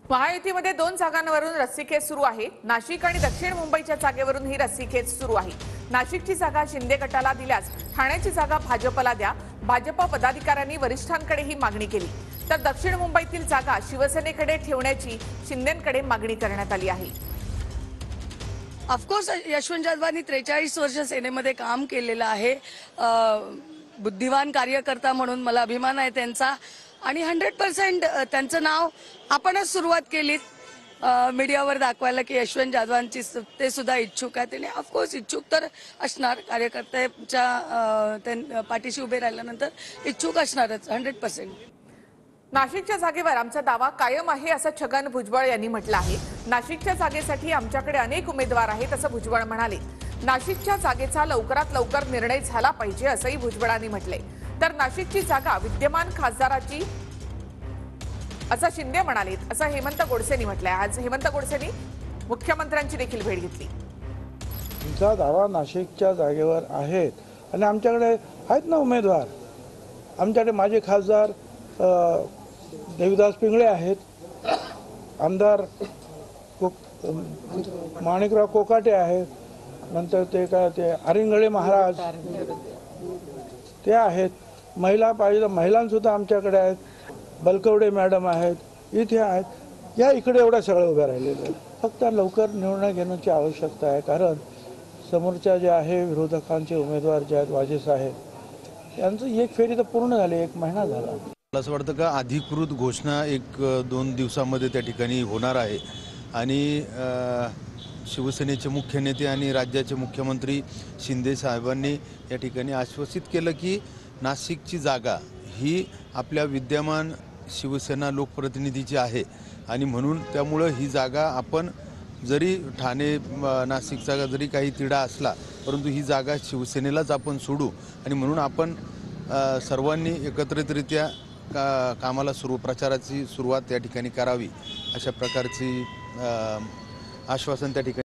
महायुतीमध्ये 2 जागांवरून रस्सीखेच सुरू आहे। नाशिक आणि दक्षिण मुंबईच्या जागेवरून ही रस्सीखेच सुरू आहे। नाशिकची जागा शिंदे गटाला दिल्यास ठाण्याची जागा भाजपला द्या। भाजप पदाधिकाऱ्यांनी वरिष्ठांकडे ही मागणी केली, तर दक्षिण मुंबईतील जागा शिवसेनेकडे ठेवण्याची शिंदेंकडे मागणी करण्यात आली आहे। ऑफकोर्स यशवंत जाधवांनी 43 वर्ष सेनेमध्ये काम केलेलं आहे। बुद्धिवान कार्यकर्ता म्हणून मला अभिमान आहे त्यांचा आणि 100% त्यांचं नाव आपणच सुरुवात केली मीडियावर दाखवायला की यशवंत जाधवांची ते सुद्धा इच्छुक आहे। त्याने ऑफकोर्स इच्छुक तर असणार, कार्यकर्त्याच्या पाठीशी उभे राहिल्यानंतर इच्छुक असणारच 100%। नाशिकच्या जागेवर आमचा दावा कायम आहे असं छगन भुजबळ यांनी म्हटलं आहे। नाशिकच्या जागेसाठी आमच्याकडे अनेक उमेदवार आहेत असं भुजबळ म्हणाले। नाशिकच्या जागेचा लवकरात लवकर निर्णय झाला पाहिजे असंही भुजबळांनी म्हटलंय। तर नाशिकची जागा विद्यमान खासदाराची असं शिंदे म्हणाले असं हेमंत गोडसेंनी म्हटलंय। आज हेमंत गोडसेंनी मुख्यमंत्र्यांची देखील भेट घेतली। तुमचा दावा नाशिकच्या जागेवर आहे आणि आमच्याकडे आहेत ना उमेदवार। आमच्याकडे माजी खासदार देवीदास पिंगळे आहेत, आमदार माणिकराव कोकाटे आहेत, नंतर ते आरिंगळे महाराज ते आहेत, महिला पाहिजे महिलांसुद्धा आमच्याकडे आहेत, बलकवडे मॅडम आहेत, इथे आहेत, या इकडे एवढ्या सगळ्या उभ्या राहिलेल्या आहेत। फक्त लवकर निर्णय घेण्याची आवश्यकता आहे, कारण समोरच्या जे आहे विरोधकांचे उमेदवार जे आहेत वाजे साहेब यांचं एक फेरी तर पूर्ण झाली, 1 महिना झाला। मला असं वाटतं का अधिकृत घोषणा 1-2 दिवसामध्ये त्या ठिकाणी होणार आहे आणि शिवसेनेचे मुख्य नेते आणि राज्याचे मुख्यमंत्री शिंदे साहेबांनी या ठिकाणी आश्वासित केलं की नाशिकची जागा ही आपल्या विद्यमान शिवसेना लोकप्रतिनिधीची आहे आणि म्हणून त्यामुळं ही जागा आपण जरी ठाणे नाशिकचा जरी काही तिढा असला परंतु ही जागा शिवसेनेलाच आपण सोडू आणि म्हणून आपण सर्वांनी एकत्रितरित्या कामाला प्रचाराची सुरुवात या ठिकाणी करावी अशा प्रकारची आश्वासन त्या ठिकाणी